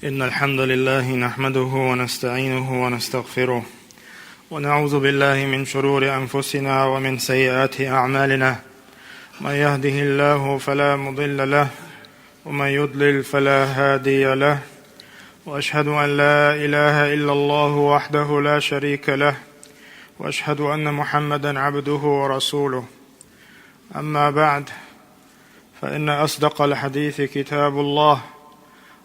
إن الحمد لله نحمده ونستعينه ونستغفره ونعوذ بالله من شرور أنفسنا ومن سيئات أعمالنا. من يهده الله فلا مضل له ومن يضلل فلا هادي له، وأشهد أن لا إله إلا الله وحده لا شريك له، وأشهد أن محمدا عبده ورسوله. أما بعد، فإن أصدق الحديث كتاب الله،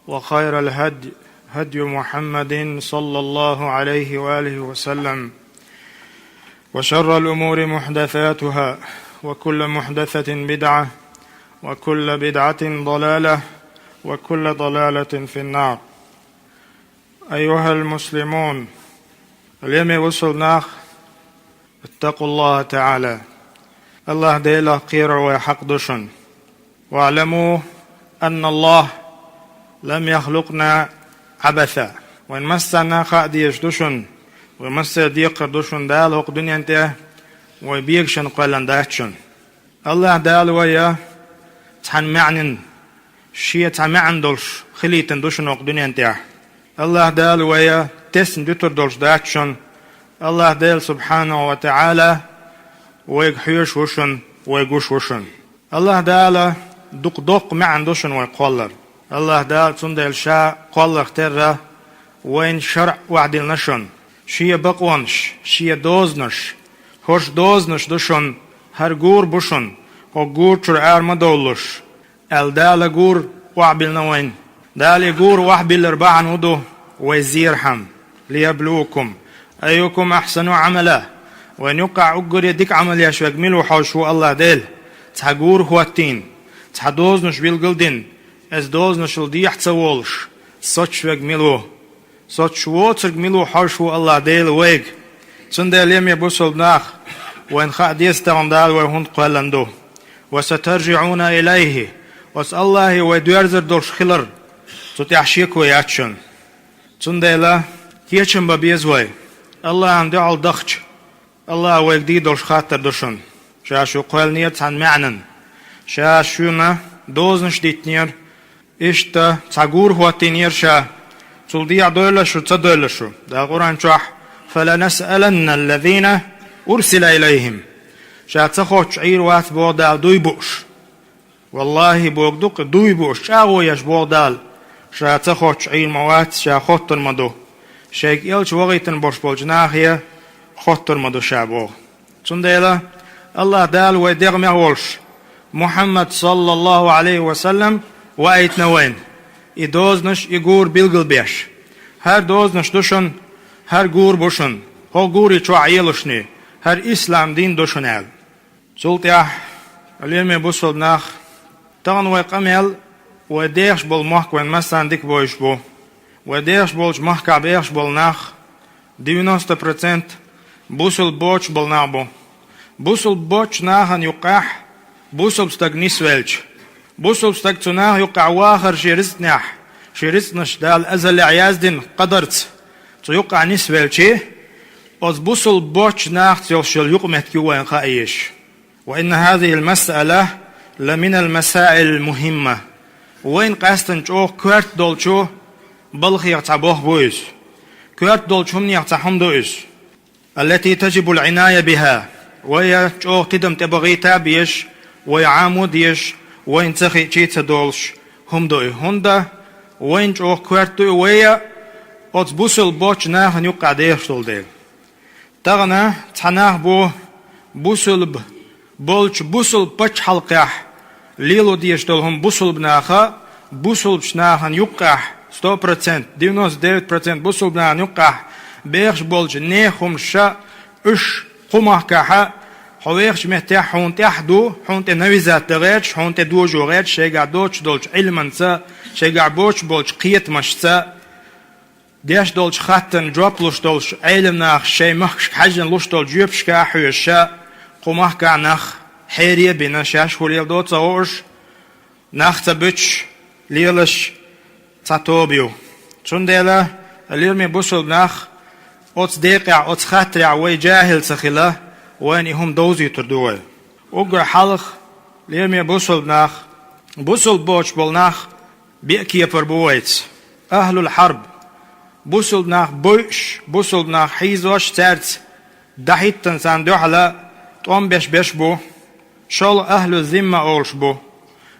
وخير الهدي هدي محمد صلى الله عليه وآله وسلم، وشر الأمور محدثاتها، وكل محدثة بدعة، وكل بدعة ضلالة، وكل ضلالة في النار. أيها المسلمون، اليوم وصلنا اتقوا الله تعالى. الله ديلا قير ويحق دشن، واعلموا أن الله لم يخلقنا عبثا. وإن مسنا خاديش دشن ومس ديق دشن دال وق دنيا انت وبيكشن قلن داتشن. الله دال ويا تحن معنن شيء تمعن دولش خليتن دشن وق دنيا انت. الله دال ويا تسن دتر دولش داتشن. الله دال سبحانه وتعالى ويغحيش وشن ويغوش وشن. الله دال دق معن دشن ويقولر. الله دال تندل شاء قال اختره وين شرع وعدل نشن شيء بقونش شيء دوزنش هوش دوزنش دشن هر غور بشن او غور شرع ما دولش ال دال غور وعبل نوين دال غور وعبل اربعا ودو ويزيرهم ليبلوكم ايكم احسن عملا. وين يقع اقر يديك عمل يشوك ملو حوشو الله دال تحغور هو التين تحدوزنش بالقلدين از دوزنشل ديح تسولش سوچ وگ ملو سوچ ووترگ ملو حرشو الله ديل وگ سندل يم يبوسل ناخ وين خا ديستان دال وهند قلندو وسترجعون إليه وس الله وديرزر دوش خلر تتحشيك وياتشن سندل كيچن ببيزوي الله عند على دخش الله وگ دي دوش خاطر دوشن شاشو قال نيت عن معنن شاشونا دوزنش ديتنير إشتا تغور هو تنيرشا تلديع دولشو تدولشو دا قرآن شاح فلنسألن الذين أرسل إليهم شا تخوش عير وات بوغدال دوي بوش والله بوغدوك دوي بوش شاغو يش بوغدال شا تخوش عير موات شا خوتر مدو شاك إلش وغيتن بوش بولجناخيا خوتر مدو شابوغ تنديلا الله دال ويدغ مغولش محمد صلى الله عليه وسلم وآيت نوين إدوزنش إغور بلغل بيش هر دوزنش دوشن هر غور بوشن هو غوري چو عيلشني هر إسلام دين دوشن آل سلطيا اليوم بوصل ناخ تغن ويقمل وديش بول محك وين مسان ديك بويش بو وديش بولش محكا بيش بول ناخ 90% بوصل بوش بول نابو بوصل بوش ناخن يقاح بوصل ستغنيس ويلش بوصل ستغتناه يقع واخر شيرستناح شيرستنش دال أزل عيازدن قدرت يقع نسويلشي أز بوصل بوش ناخت يوشل يقمت كيوان خائيش. وإن هذه المسألة لمن المسائل المهمة وين قاستن جو كورت دولشو بلخ يعتبوه بويز كورت دولشو من يعتحم دويز التي تجب العناية بها ويا جو تدم تبغيتا بيش ويعامود يش وين تخي تشيت دولش هم دوي هوندا وين جو كوارتو ويا أتس بوسل بوش ناه نيوقع ديرشتول ديل تغنا تناه بو بوسل بولش بوسل بوش حلقح ليلو ديرشتول هم بوسل بناخا بوسل بشناه نيوقع 100% 99% بوسل بناه نيوقع بيرش بولش نيخم شا اش قمح كحا حويخش مهتاح حونت يحدو حونت نويزات تغيرش حونت دوجو غيرش شيقع دوش دولش علمان سا شيقع بوش بولش قيت مش سا ديش دولش خاتن جوبلوش دولش علم ناخ شي مخش حجن لوش دول جيبش كاحو يشا قمح كا ناخ حيرية بنا شاش وليل دو تصورش ناخ تبتش ليلش تاتوبيو چون ديلا اليرمي بوصل ناخ اوتس ديقع اوتس خاترع وي جاهل سخلا وين هم دوزي تردوه اوغر حلق ليرمي بوصل ناخ بوصل بوش بول ناخ بيكي فربويتس أهل الحرب بوصل nach بوش بوصل nach حيزوش تارت دحيتن ساندوحلا تقوم بش بو شال أهل الذمة أولش بو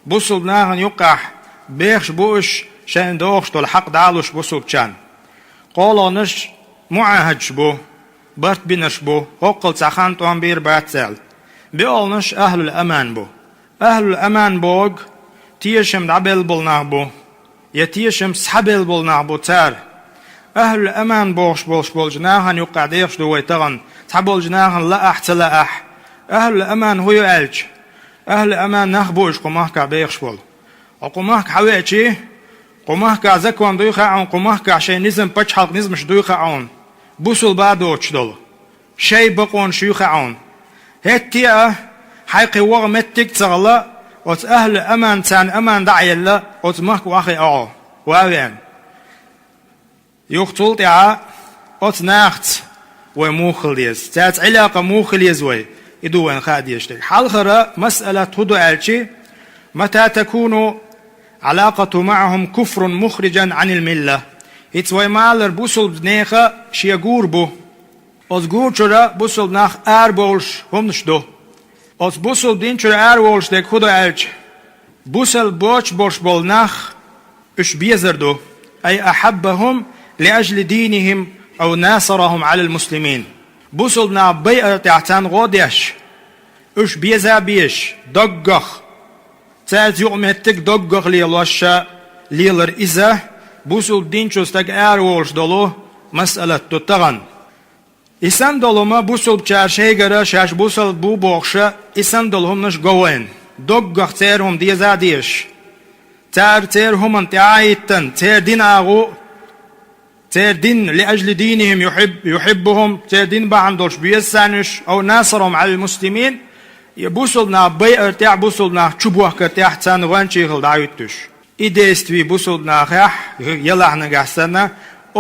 بوصل nach يقع بيخش بوش شان دوخش الحق دعالوش بوصل بشان قالوا نش معاهدش بو برت بنش بو وقل سخان توان بير باتسال بيقول نش أهل الأمان بو أهل الأمان بوغ تيشم دعبل بولناه بو يتيشم سحبل بولناه بو تار أهل الأمان بولش جناهن يقع ديخش دوي تغن تحبول جناهن لا أح تلا أح أهل الأمان هو يألج أهل الأمان نخبوش قماهك بيخش بول وقماهك حويتشي قماهك زكوان دويخة عون قماهك عشان نزم بچ حلق نزمش دويخة عون بوصل بعدوش دول شي بقون شيوخة عون هتيا حيقي وغمتك تغلا وت أهل أمان تان أمان دعي الله وت مهك واخي أعو واوين يقتل تعا وت ناخت وموخليز تات علاقة موخليز وي يدوين خاديشتك حالخرة مسألة هدو ألشي متى تكون علاقة معهم كفر مخرجا عن الملة يتوي مالر بوصل بنيخة شيقور بو وتقول شرا بوصل بناخ بولش هم نشدو بوصل بدين شرا بولش ديك هدو ألش بوصل بوش بولناخ اش بيزردو أي أحبهم لأجل دينهم أو ناصرهم على المسلمين بوصل بنا بيئة تعتان غوديش اش بيزا بيش دقخ تاز يؤمتك دقخ ليلوشا ليلر إذا بوصل بدين شوستك بولش دولو مسألة تتغن إسان دولما بوصل بچارشيگرا شاش بوصل بو بوخشا إسان دولهم نش قوين دقخ تيرهم ديزا ديش تيرهم انتعايتن تير دين آغو تير دين لأجل دينهم يحبهم تير دين بعندوش بيسانش أو ناصرهم على المسلمين يبوصلنا بيئر تاع بوصلنا شبوه كتاح تان وانشيغل دعوتش إديستوي بوصلنا خيح يلحنا قحسنا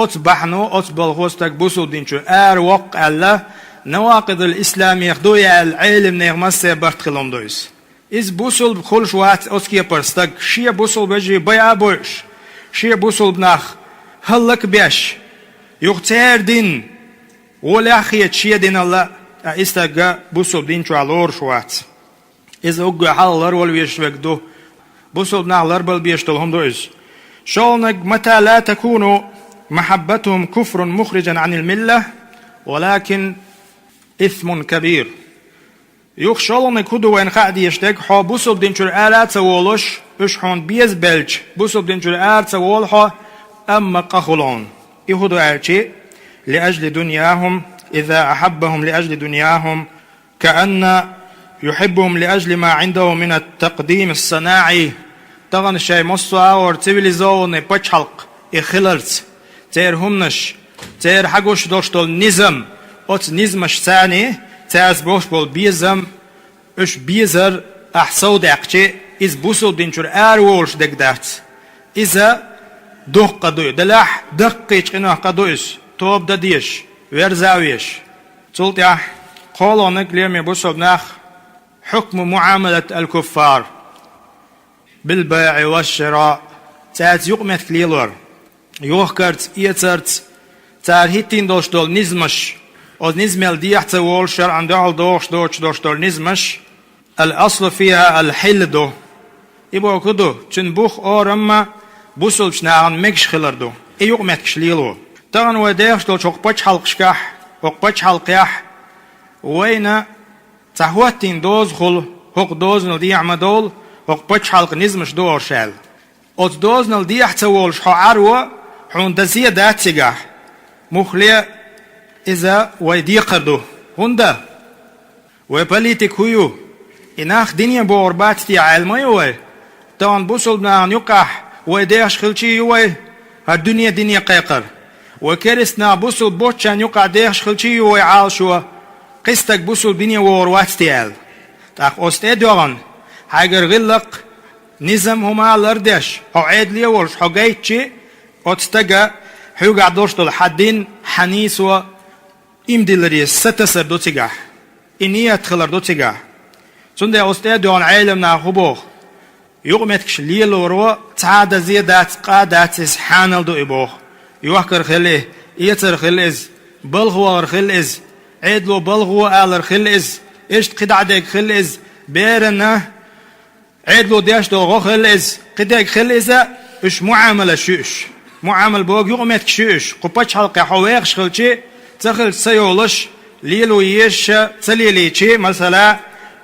أتبحنو أتبالغوستك بوصل دينشو وق الله نواقض الإسلام يخدويا العلم نغمسة برتخلون دويس إز بوصل بخل شوات أسكي برستك شيا بوصل بجي بيع بوش شيا بوصل بناخ هلك بيش يختار دين ولا خيت شيا دين الله استجا بوصل دينشو علور شوات إز أوجا حالر والويشوك دو بوصل بناخ لربل بيشتلهم دويس شالنك متى لا تكونوا محبتهم كفر مخرجا عن الملة ولكن إثم كبير يخشالون كدو وين خادي يشتك حا بوصل دينشور آلات سوالش اشحون بيز بلج بوصل دينشور آلات سوالها أما قخلون يهدو آلشي لأجل دنياهم إذا أحبهم لأجل دنياهم كأن يحبهم لأجل ما عنده من التقديم الصناعي تغن الشيء مصوى ورتبلزون بچحلق إخلرت تير همنش تير حقوش دوشتول نظم أت نظمش ثاني تاز بوش بول بيزم اش بيزر أحسود عقشي إز بوصل دينشور وولش دك دات إذا دوخ قدوي دلاح دقيش قنوه قدويش توب داديش ويرزاويش تلتع قولونك ليرمي بوصل ناخ حكم معاملة الكفار بالبيع والشراء تاز يقمت كليلور يوخكرت إيترت تار هيتين دوشتول نزمش أو نزمل ديحت وول شرعا دعال دوشتول نزمش الأصل فيها الحل دو إبو كدو تنبوخ أورما بوصل بشناغن مكش خلردو إيوق متكش ليلو تغن وديخشتول شوق بچ حلقشكاح وق بچ حلقياح وين تهوتين دوز خل هق دوز نلديع مدول وق بچ حلق نزمش دو شال أو دوز نلديع تول شحو عروة حون دزية داتسيقاح مخلية إذا ويدي قردو هندا وباليتك هيو إناخ دنيا بوربات تي علمي وي تان بوصل بنان يقح ويديش خلشي يوي هالدنيا دنيا قيقر وكرسنا بوصل بوتشان يقع ديش خلشي يوي عالشوا قستك بوصل دنيا ووروات تيال تاخ أستيدوغن حاجر غلق نظام هما الأردش أو عيد لي ورش حقايتشي أتستجا حيوقع دوشتول حدين حنيس و إمدلري ستسر دو تيجاه إنية تخلر دو تيجاه سندي أستيدوغن عالمنا خبوخ يغمتكش ليل وروا تعاد زيادات قادات إسحان دو إبوه يوحكر خليه يتر خليز بلغوار خليز عيدلو بلغو آلر خليز إشت قدعدك خليز بيرنا عيدلو ديش دو خليز قدعك خليزة إش معاملة شوش معامل بوغ يغمت شوش قبش حلقة حويق شخلشي تخل سيولش ليلو يش سليليشي مثلا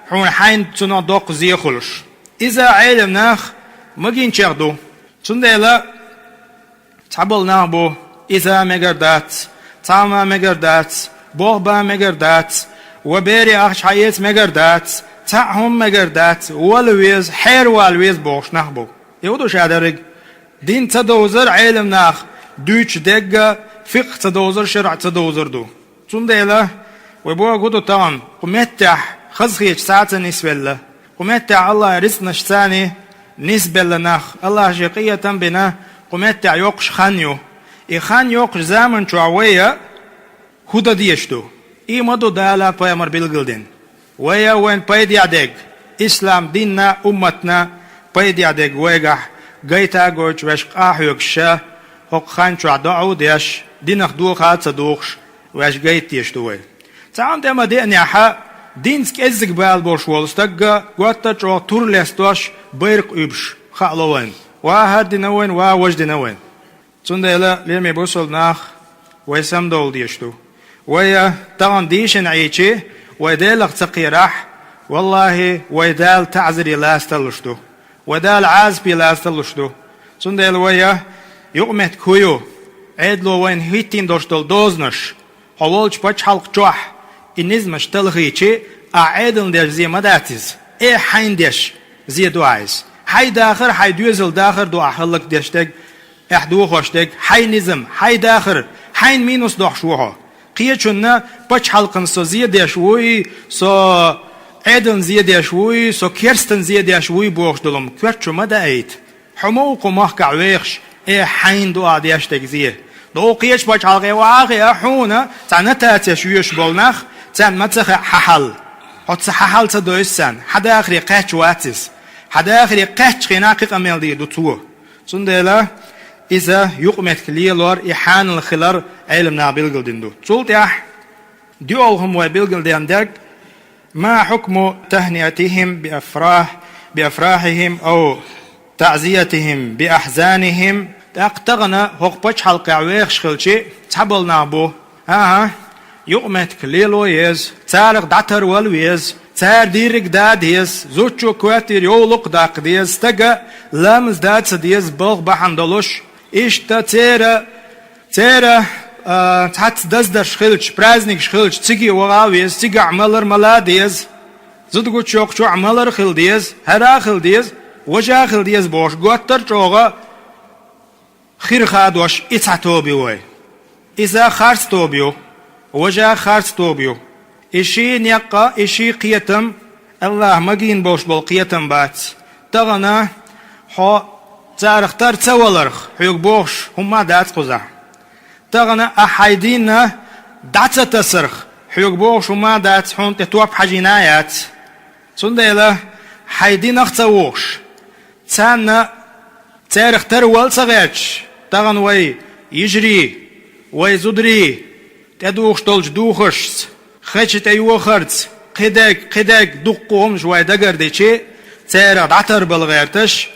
حون حين تنو دوق زيخلش إذا عيلم ناخ مجين شردو تندلا تعبل نابو إذا مجردات تاما مجردات بوغبا مجردات وبيري أخش حيات مجردات تعهم مجردات والويز حير والويز بوش نخبو يودو شادرق دين تدوزر علم ناخ دوش دقة فقه تدوزر شرع تدوزر دو تندلا وبوغ قدو تان قمتح خزخيش ساعة نسبة الله قمتح الله رزق نشتاني نسبة لناخ الله شقية بنا قمتح يوقش خانيو إخان يوقش زمن شعوية هدا ديشتو مدو دالا بيامر بالقلدين ويا وين بيدي عدق إسلام ديننا أمتنا بيدي عدق ويقح قيتا قوش وشق آحيوكشا هق خان شع دعو ديش دينخ دوخات صدوخش وش قيت يشتوي تعام ديما ديني حا دينسك ازق بالبوش والستقا قوتا شو طور لستوش بيرق يبش خالوين واحد دينوين ووج دينوين تندلا ليمي بوصل ناخ ويسم دول ديشتو ويا طبعا ديشن عيشي ويدالق تقيرح والله ويدال تعذري لا استلشتو ودال عازبي لا استلشتو تندلا ويا يقمت كويو عيدلو وين هيتين دوشتل دوزنش حوالش باش حلق جوح النزمش تلغيشي أعيدن ديش زي مداتيز حين ديش زي دعايز حي داخر حي دوزل داخر دو أحلق ديشتك احدو خوشتك حي نزم حي داخر حين مينوس دوح شوها قيتشنا باش حلقن سو زي ديشوي سو عيدن زي ديشوي سو كيرستن زي ديشوي بوخش دلم كوتشو مدايت حموق ومحكع ويخش حين دو ديشتك زي دو قيش باش حلقي واقي أحونا تعنتا تشويش بولناخ تان متخ ححل حتى ححل تدويسان حدا آخري قاتش واتس حدا آخري قاتش خناقق أميل دي دوتوه سندلا إذا يقمت كليلور إحان الخلر علمنا بالقل دو تولت يح ديولهم وبالقل ديندك ما حكم تهنئتهم بأفراحهم أو تعزيتهم بأحزانهم تقتغنا هوق باش حلقة عويخ شخلشي تحبلنا بو يقمت كليلو يز تارق دعتر والويز تار ديرك داد يز زوتشو كواتير يولق داق ديز تقا لامز داد سديز بلغ بحندلوش إشتا تيرا تحت دزدر شخلش برازنك شخلش تيجي وغاويز تيجي عملر ملاديز زدقو تشوق شو عملر خل ديز هرا خل ديز وجا خل ديز بوش قوتر شوغا خير خادوش إتعتو بيوي إذا خارس توبيو وجا خارس توبيو إشي نيقا إشي قيتم الله مجين بوش بول قيتم بات تغنى حو تارخ تار تولرخ حيوك بوش هما دات قزع تغنى أحايدين دات تسرخ حيوك بوش هما دات حون تتواب حجينايات سنديلا حايدين اختووش تانا تارخ تار والصغيرش تغن وي يجري وي زدري تدوخش تولج دوخش خشت ايوخرت قدك دقهم شوي دقر ديشي تيرا دعتر بالغيرتش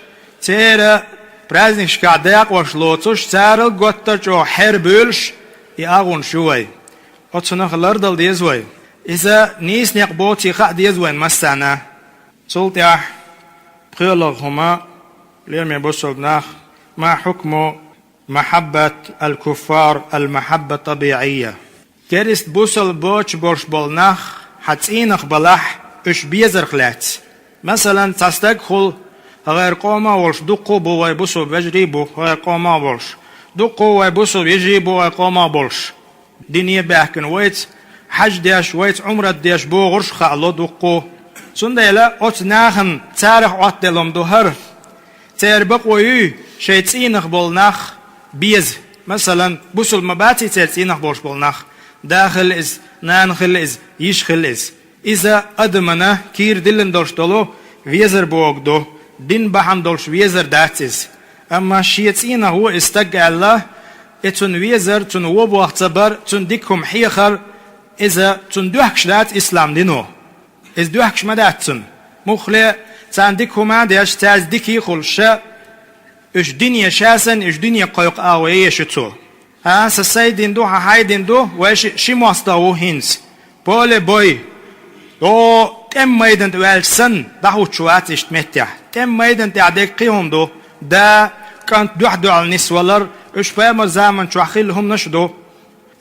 تيرا برازنش كعداق وشلوتش تيرا قطر جو حير بولش ياغون شوي قطشنا خلردل ديزوي إذا نيس نقبوتي خا ديزوين مستانا سلطة بخيلغهما ليم يبصلناخ ما حكم محبة الكفار المحبة طبيعية كريست بوصل بوش بورش بولناخ حتسينخ بلاح اش بيزرخلات مثلا تستقخل غير قوما ورش دقو بو ويبوصل بجريبو غير قوما بورش دقو ويبوصل بيجريبو غير قوما بورش دينية باكن ويت حج ديش ويت عمرة ديش بو غرش خالو دقو سنديلا اوت ناخن تاريخ اوت دلوم دوهر تيربق ويو شيتسينخ بولناخ بيز مثلا بوصل مباتي تيرسينخ بورش بولناخ داخل إز نانخل إز يشخل إز إذا أدمنا كير دلن دولش دولو ويزر بوغدو دين بحن دولش ويزر داتيز أما شيتينا هو استقع الله اتن ويزر تن وبوح تبر تن ديكم حيخر إذا تن دوحكش دات إسلام دينو إذا دوحكش مدات تن مخلي تان ديكم عادش تاز ديكي خلشا إش دنيا شاسن إش دنيا قيق آوية شتو سسيدين دو هايدين دو وإش شي مواستاو هينس بولي بوي دو تم ميدن توالسن دهو تشوات إش تمتع تم ميدن تعديك قيهم دو دا كانت دوحدو على النسوالر إش فاهم الزامن شو أخيلهم نشدو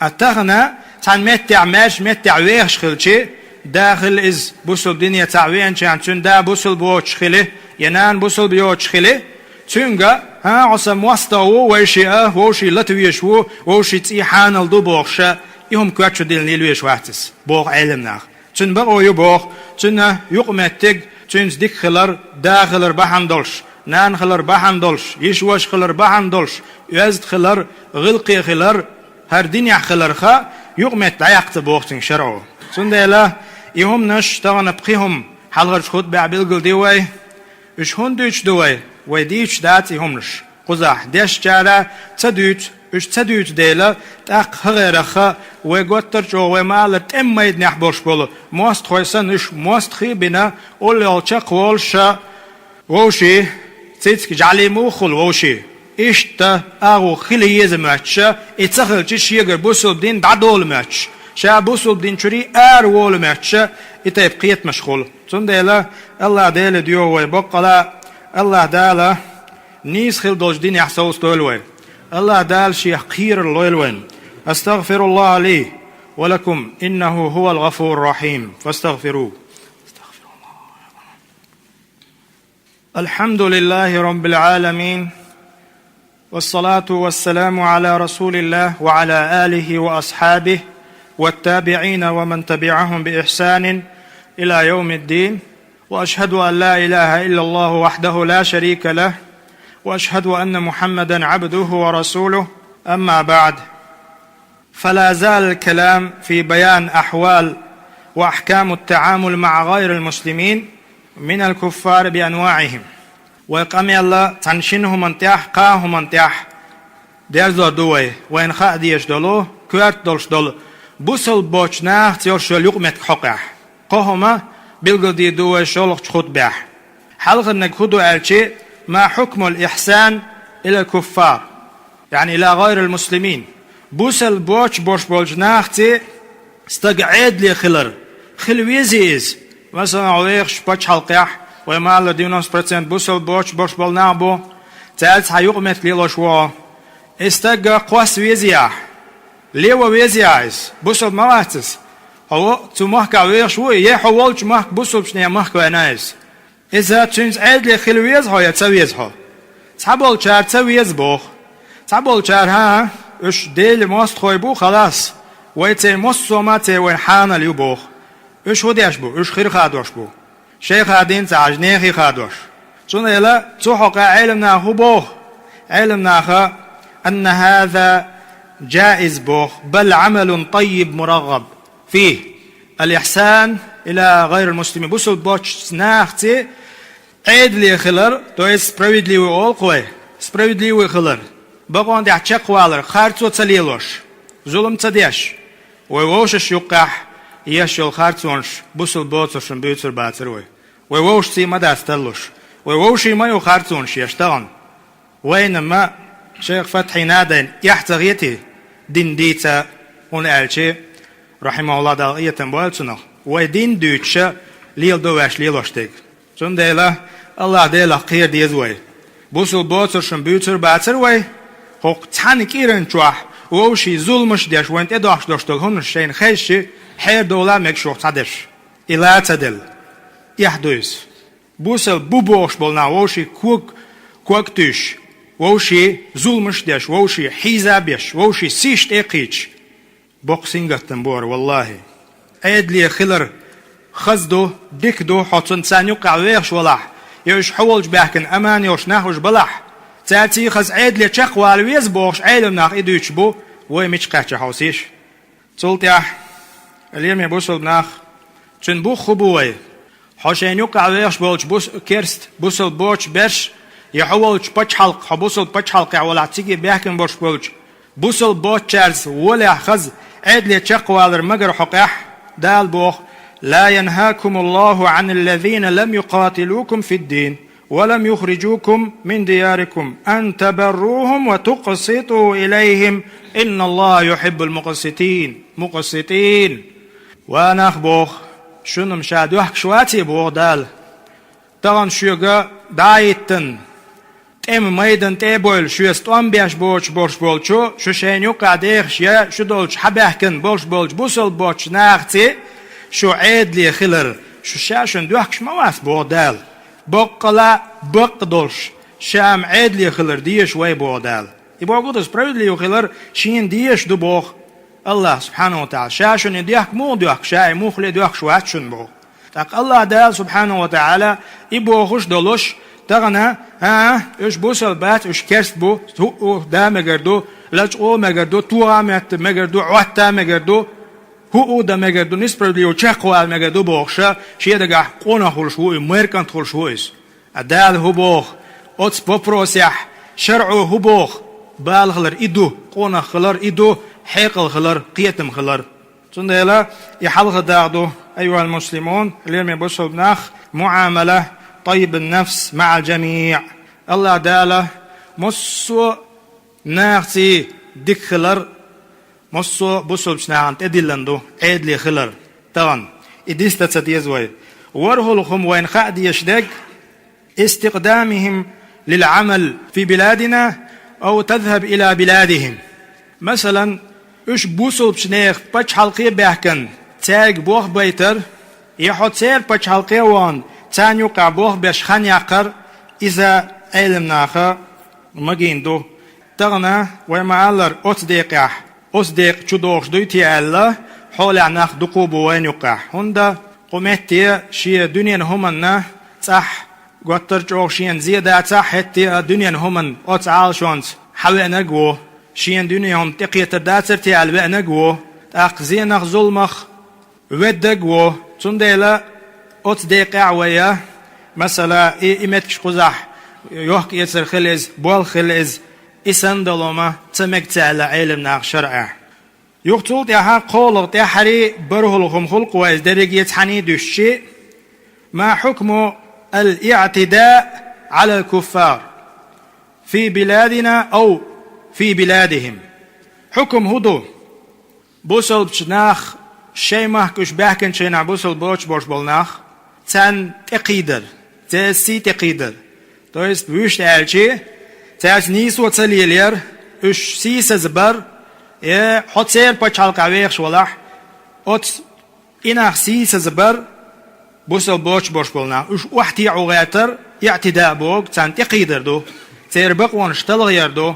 أتغنى تان متع ماش متع ويخش خلشي داخل إز بوصل دنيا تعوين شان تون دا بوصل بوش خلي ينان بوصل بيوش خلي تونغا عصم واستاو وشي وشي لتويشو وشي تيحان الدبوخشا يهم كواتشو دين ليلويش واتس بوغ علمنا تون بغو يبوغ تون يقمتك تون زديك خلر داخلر بحندلش نان خلر بحندلش يشوش خلر بحندلش يزد خلر غلقي خلر هر دنيا خلر خا يقمت عيقت بوغتن شرعو تون ديلا يهم نش تغن بقيهم حلغر شخود بعبلقل ديوي اش هندوش دوي ويديش داتي همنش قزح ديش جارة تدوت اش تدوت ديلا تاق هغيرخا ويقوتر جو ومالت اما يدنح بوش بولو موست خويسن اش موست خيبنا اولي الچق والشا ووشي تيتك جعلي موخل ووشي اشتا اغو خلي يزماتشا اتسخل تش يقر بوصل دين دعدول ماتش شا بوصل دين شري وول ماتشا اتايب قيت مشغول تون ديلا الله ديلا ديو ويبقلا الله دالا نيس خل دوج دين يحسوس تولوين الله دال شي خير اللوين استغفر الله لي ولكم إنه هو الغفور الرحيم فاستغفروه استغفر الله. الحمد لله رب العالمين والصلاة والسلام على رسول الله وعلى آله وأصحابه والتابعين ومن تبعهم بإحسان إلى يوم الدين وأشهد أن لا إله إلا الله وحده لا شريك له وأشهد أن محمدا عبده ورسوله أما بعد فلا زال الكلام في بيان أحوال وأحكام التعامل مع غير المسلمين من الكفار بأنواعهم ويقام الله تنشنهم انتياح قاهم انتياح ديرزو دوي وين خاء ديش دولو كوارت دولش دولو بوصل بوچناخ تيوشو لقمت حقح قهما بلغل دي دوي شولخ خود بح حلق انك خدو الشيء ما حكم الإحسان إلى الكفار يعني إلى غير المسلمين بوصل بوش بوجناخ تي استقعد لي خلويزيز مثلا عليخ بوش حلقح وما الله دي 90% بوصل بوش بالنابو تالت هيقمت لي لشوا استقع قوس ويزيح ليوا ويزيعز بوصل مواتس هو تمحك عليخ شوي يحولش محك بوصل بشنيا محك وانايز إذا تنز عيد لي خلويز هاي تسويز ها تحبول شار تسويز بوخ تحبول شار ها اش ديل ماست خوي بو خلاص ويتي ماست صوماتي وين حانا ليو بوخ اش هوديش بو اش خير خادوش بو شيخ هادين تعجنيخي خادوش شون يلا تحقق علمنا هو بوخ علمنا أن هذا جائز بوخ بل عمل طيب مرغب فيه الإحسان إلى غير المسلمين بوصل بوش ناختي عيد لي خلر تو سبراويد لي وول قوي سبراويد لي وخلر بقون دي عشق والر خارتو تليلوش ظلم تديش ويوش يقح يشول خارتونش بوصل بوتشن بيتر باتر ويوش سي مدى استلوش ويوش ما يخارتونش يشتغل وينما شيخ فتحي نادين يحتغيتي دين ديتا ونالشي رحمه الله داغية بوالتنا ودين دوتشا ليل دوش ليلوشتك چون ديلا الله ديلا قير ديزوي بوصل بوتشن بيتر باتر وي حق تانك إيرن چوح ووشي ظلمش ديش وانت ادوش دوشتك هنش شين خيشي حير دولا مكشوخ تدش إلا تدل يحدوز بوصل بوبوش بولنا ووشي كوك تش ووشي ظلمش ديش ووشي حيزا بيش ووشي سيشت اقيش بوكسينغتن بور والله عيد لي خلر خزدو ديكدو حطن تسان يقع ويخش ولح يوش حولج بحكن امان يوش ناخوش بلح تاتي خز عيد لي چق والويز بوش عيلم ناخ ادوش بو ويميش قاچ حوسيش تولتيا اليوم يبوصل ناخ چن بو خبوي حوشين يقع ويخش بولج بوس كيرست بوصل بوش برش يحولش بچحلق حبوسل بچحلق ولا تيجي بيحكم برش بولش بوسل بوتشارز ولا خز عدل تشقوالر مجر حقح دال بوخ لا ينهاكم الله عن الذين لم يقاتلوكم في الدين ولم يخرجوكم من دياركم أن تبروهم وتقسطوا إليهم إن الله يحب المقسطين مقسطين وانا بوخ شنو مشاد وحك شواتي بوخ دال تغن شوغا دايتن تم ميدن تيبول شو استوان بيش بولش بولشو شو شينيو قاديخ يا شو دولش حبهكن بولش بوسل بولش ناختي شو عيد لي خلر شو شاشن دوحكش مواس بودال بقلا بقدولش شام عيد لي خلر ديش وي بودال يبقى قدس بريد لي خلر شين ديش دو بوخ الله سبحانه وتعالى شاشن يديحك مو دوحك شاي موخلي دوحك شواتشن بوخ تاق الله دال سبحانه وتعالى يبوخش دولش تغنى اش بوسل بات اش كرست بو تو دا مگردو لچ او مگردو تو امت مگردو عتا مگردو هو دا مگردو نسبرلیو چقوال مگردو بوخشه شی دگه قونا خلش هو مرکن خلش هویس ادال هو بوخ اوتس بوبروسيح شرعو هو بوخ بالغلر ایدو قونا خلر ایدو حيقل خلر قيتم خلر تندلا يحلق داغدو ايها المسلمون اليوم يبصوا بناخ معامله طيب النفس مع الجميع الله داله مصو ناختي ديك خلر مصو بصل بشناعن تدلندو عيد لي خلر طبعا إديست تتيزوي ورهلهم وين خاد يشدق استقدامهم للعمل في بلادنا أو تذهب إلى بلادهم مثلا إيش بوصل بشنيخ بچ حلقية بيحكن تاج بوخ بيتر يحط سير بچ حلقية وان تان يقع بوخ بيشخان يقر إذا علم ناخر مجيندو تغنى ومعالر أصدق چودوخش دويتي الله حول عناخ دقوبو وين يقع هندا قمتي شي دنيا همنا صح قطر جوشين زيادة صح هتي دنيا همن أتعال شونس حوي نجو شين دنيا هم تقية تداتر تعال بنجو أقزينخ ظلمخ ودجو تندلا أصدق عويا مثلا إيمتش قزح يحك يسر خلز بول خلز إسندلوما تمك تعالى علم ناق شرع يقتل تها قول تحري برهلهم خلق وازدرج يتحني دشي ما حكم الاعتداء على الكفار في بلادنا أو في بلادهم حكم هدو بوصل بشناخ شي مهكش بحكن شينا بوصل بوش بالناخ تان تقيدر تاسي تقيدر تويست بوش تعالشي تاس نيسو تسليلير اش سيس زبر يا حط سير بچال قويخ ولح ات إناخ سيس زبر بوصل بوش بالنا اش وحتي عغاتر اعتداء بوغ تان تقيدر دو تيربق ونشتلغ يردو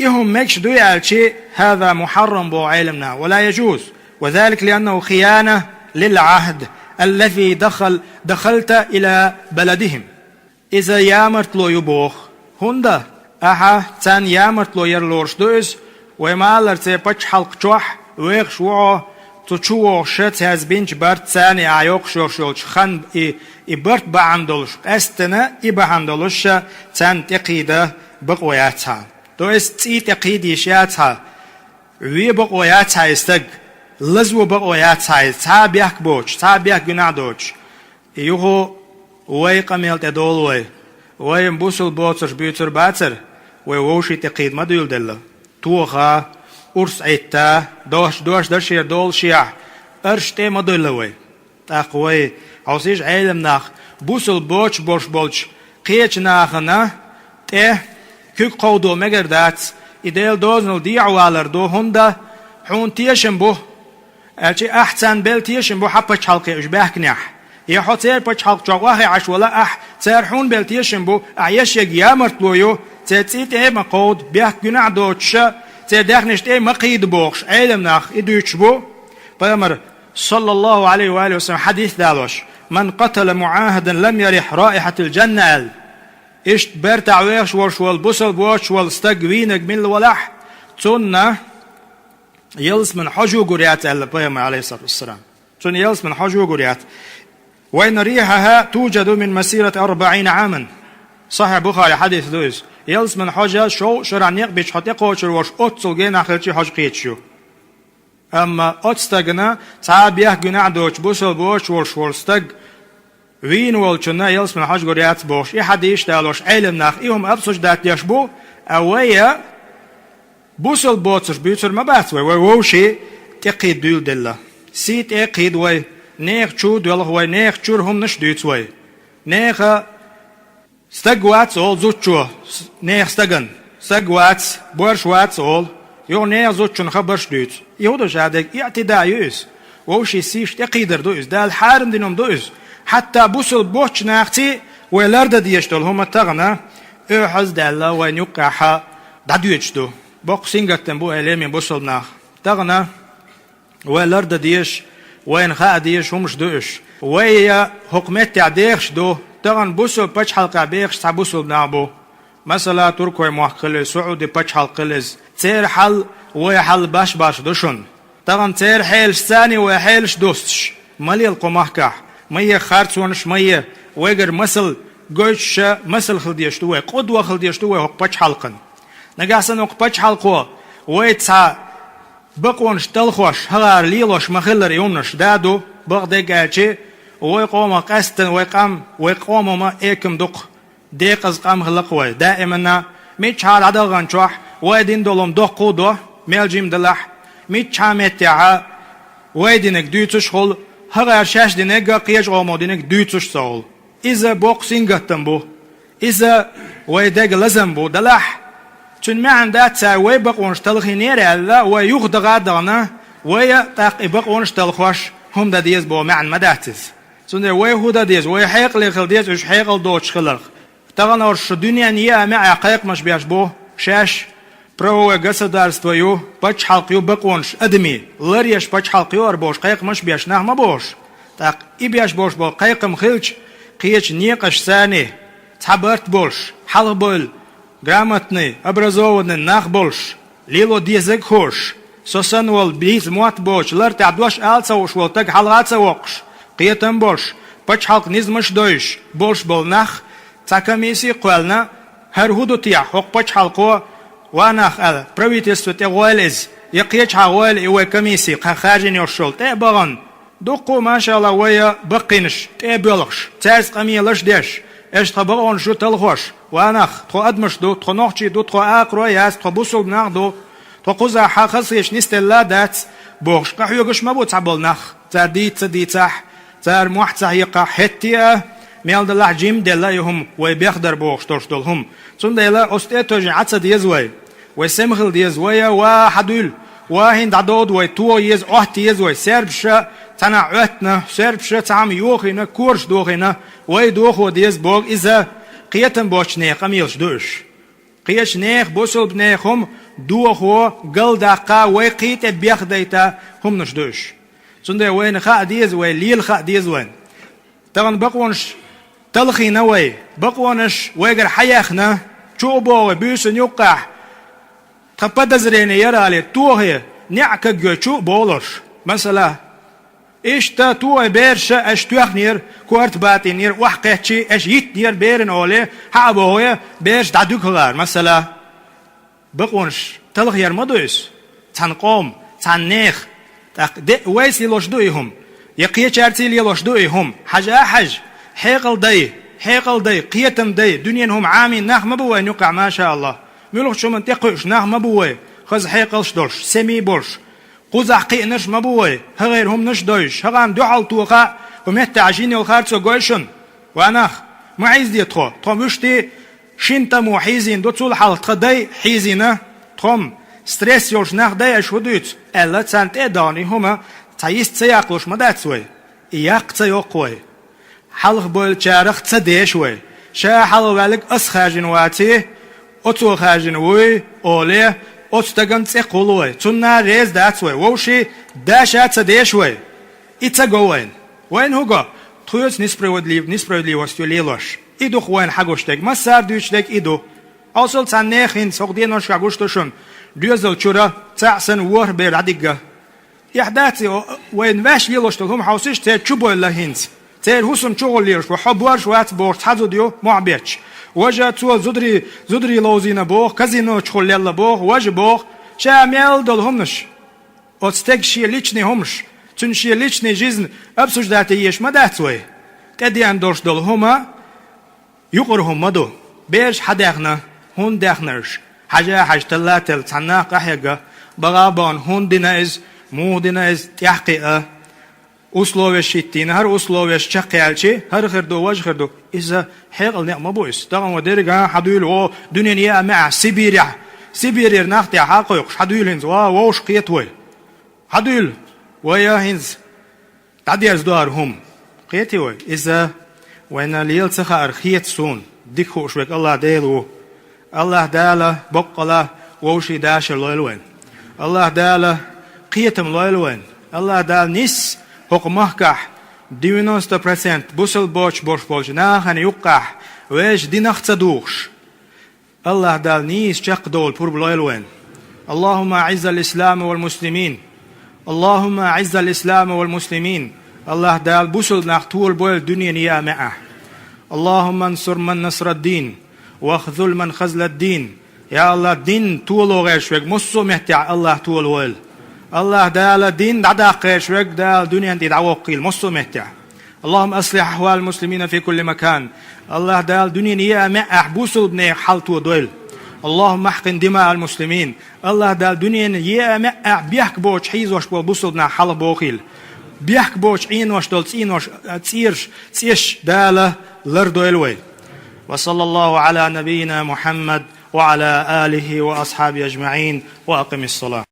إهم مكش دو يالشي هذا محرم بو علمنا ولا يجوز وذلك لأنه خيانة للعهد الذي دخلت إلى بلدهم إذا يامرت لو يبوخ هندا أها تان يامرت لو يرلورش دوز ويمالر تي بچ حلق چوح ويخ شوعو تشوو شت هز بنج برت تاني عيوق شورشولش خان برت بعندلش استنا بعندلش تان تقيدة بقوياتها دوز تي تقيدي شاتها وي بقوياتها استق لزو بقوياتها تا بيحك بوش تا بيحك جنادوش يوهو وي قميل تدولوي وي مبوسل بوتر بيوتر باتر وي ووشي تقيد ما دول دل توخا أرس عيتا دوش درشير دول شيع أرشتي ما دولوي تاقوي عوسيش علم ناخ بوسل بوش بولش قيش ناخنا تيه كيك قودو مگردات إديل دوزنل دي عوالر دو هندا حون تيشن بو ألشي أحسن بيل تيشن بو حبش حلقي إش بحكنيح يحط سير بچ حلق جواهي عش ولا سيرحون بلتيشن بو عيش يامرت لويو تيت اي مقود بيحك جناع دوتش تيدخنشت اي مقيد بوخش علم ناخ ادوش بو بيامر صلى الله عليه وآله وسلم حديث دالوش من قتل معاهدا لم يرح رائحة الجنة اشت برتع ويخش ورشوال بوسل بوش والستقوينك من الولح تون يلس من حجو قريات بيامر عليه الصلاة والسلام تون يلس من حجو قريات وإن ريحها توجد من مسيرة 40 عاما صحيح بخاري حديث دوز يلس من حاجة شو شرعنيق بيش حتى قوشر وش أتصل جين آخرتي حاج قيتشو أما أتستغنا تعب يه جناع دوش بوسل بوش ورستغ وين والشنا يلس من حاج قريات بوش إيه حديش تالوش علم ناخ إيهم أبسوش دات يشبو أويا بوسل بوتش بيوتر ما باتوي ووشي تقيد دول دلا سيت اقيد وي نيخ شو دول هو نيخ شور هم نش دوت وي نيخ استقوات اول زوتشو نيخ استقن استقوات بورشوات اول يو نيخ زوتشو خبرش دوت يهودو شادك اعتداء يوز ووشي سيش تقيدر دوز دا الحارم دينهم دوز حتى بوسل بوتش ناختي ويلارد ديشتول هم تغنى احز دالا وين يقعها دا دوتشتو بوق سينغتن بو إليمي بوصل ناخ تغنى ويلارد ديش وين خاء ديش همش دوش ويا حكمت تعديخش دو تغن بوصل باش حلقة بيخش تعبوصل نابو مثلا تركوي موحقل سعودي باش حلقلز تير حل ويا حل باش دوشن تغن تير حيلش ثاني ويا حيلش دوستش مالي القمحكح مية خارتونش مية ويقر مسل قوش مسل خلديشتو وي قدوة خلديشتو وي حق باش حلقن نجاسن وقبش حلقوا ويتسا بقونش تلخوش هغار ليلوش مخلر يومنش دادو بغدق اجي ويقوم قستن ويقوم ما ايكم دق ديقز قام خلقوي دائما ميتش حال عدغان شوح ويدين دولم دقو دو ميلجيم دلح ميتش حامتعا ويدينك دوتش خل هغار شاش دينك قيش غومو دينك دوتش سول إذا بوكسينغتن بو إذا ويدق لزم بو دلح چون معن دات ساوي بقونش تلخينير هذا ويخدغ عدغنا ويتاق بقونش تلخوش هم دا ديز بو معن مداتس سندر ويهو دا ديز ويحيق لخل ديز وش حيق الدوش خلق تغنى ورش الدنيا نيا مع حيق مش بيش بو شاش برو государство يو باش حلقيو بقونش ادمي لريش باش حلقيو اربوش حيق مش بيش نحما بوش تاق بيش بوش بو حيق مخلج قيش نيقش ثاني تحبرت بوش حلق بول грамотный, образованный, нахбольш, лило дизек хош, сосанвол биз муат бош, ларт адваш алца уш вол так халаца окш, қиятан бош, пач халк низмаш дойш, бош бол нах, цакамиси қуална, хар худутия, хоқ пач халқо, ванах ал, правительство те гуалез, яқияч хагуал иуэ комисси, қахажин йошол, те баған, доқу машалла вая бақинш, те бөлғш, царс қамиялаш деш, اش تبغون شو تلخوش وانخ تو ادمش دو تو نوخشي دو تو اقرو ياس تو بوسل نخ دو تو قزا حخصيش نستلا دات بوخش قحيوغش ما بو تعبل نخ ترديت تديتح تر محتح يقع حتيا ميل دلح جيم دلا يهم ويبيخدر بوخش توش دولهم سن دلا استيتوج عتس ديزوي وسمخل ديزوي وحدول وهند عدود وتو يز احت يزوي سربش تنا عتنا سربش تعم يوخينا كورش دوخينا ويدوخو ديز بوغ إذا قيتن بوش نيخ أميلش دوش قيش نيخ بوصل بنيخهم دوخو قل داقا ويقيت بيخ ديتا هم نش دوش سنده وين خاء ديز وين ليل خاء ديز وين طبعا بقونش تلخي نوي بقونش ويقر حياخنا شو بوغ بيوسن يوقع تقبض زريني يرالي توهي نعكا جو شو بولش مثلا إشتا تو بيرشا اش توخنير كورت باتينير وحقيتشي اش يتنير بيرن اولي حابوه بيرش دعدوك غار مثلا بقونش تلغير مدويس تنقوم تنيخ ويس ليلوش دويهم يقيا شارتي ليلوش دويهم حاجة حج حيقل دي قيتم دي دنيا عامين ناخ مبوي نقع ما شاء الله ميلوخ شو من تقوش ناخ مبوي خز حيقلش دولش سمي بولش قزح قينش مبوي هغيرهم نش دويش هغام دوحل توقع ومهت عجيني والخارتو قويشن واناخ معيز دي تخو مشتي شنتا مو حيزين دو تول حال تخدي حيزينه تخم ستريس يوش ناخ دي اشودوت الا تسانت اداني هما تايست سياقلوش مداتسوي اياق تيوقوي حلق بول چارخ تسديشوي شا حلو بالك اسخاجن واتي اتو خاجن وي اولي أستغن تقولوه تنا ريز داتوه ووشي داشات سديشوه إتساقوين وين هوغا تخيوز نسبرودليوستيو ليلوش إدو خوين حقوشتك ما سار دوشتك إدو أصل تنخين سوقدينوش حقوشتوشن دوزل چورا تحسن وور بيردقه يحداتي وين واش ليلوشتو هم حوسيش تير چوبو اللهينز تير حسن چوغل ليرش وحبوارش وات بورت حزو ديو معبيرش وجا تول زدري لوزينا بوخ казино чхоллелла бог وج бог شامل дол хомнш отстегшие личный хомш чуншие личный жизнь обсуждать еш мадацой кадиан дош дол хома يقر همدو بيش حداخنا هون داخنرش حاجة حاجتلاتل تنا قحيقة بغابان هون ديناز مو ديناز تحقيقة أسلوبش شتين هر أسلوبش شقيالشي هر خردو وج خردو إذا حيقل نعم بويس دغم ودرجة حدويل و دنيا مع سيبيريا ناختي حقوق حدويل هنز ووش قيتوي حدويل ويا هنز تعديز دوارهم قيتوي إذا وين ليل سخا أرخيت سون ديكو شوك الله ديلو الله داله بقلا ووشي داشر لويلوين الله داله قيتم لويلوين الله دال نيس حكمهكح 90% بوسل بوش ناخن يقح ويش دي نخت دوخش الله دال نيس شق دول بورب لويلوين اللهم أعز الإسلام والمسلمين اللهم أعز الإسلام والمسلمين الله دال بوسل نختول بول دنيا نيا معه اللهم انصر من نصر الدين واخذل من خذل الدين يا الله دين طولو غير شوك مصو مهتع الله طول ويل الله دال دين دعاق غير شوك دال دنيا دي دعوقيل مصو مهتع اللهم أصلح أحوال المسلمين في كل مكان الله دال دنيا نيا معه بوسل بني حالتو دويل اللهم احقن دماء المسلمين الله دال دنيا نيا معه بيحك بوش حيز وش بوسل بنا حال بوخيل بيحك بوش عين وش دول تين وش تيش دال لردو الوي وصلى الله على نبينا محمد وعلى آله وأصحابه أجمعين وأقم الصلاة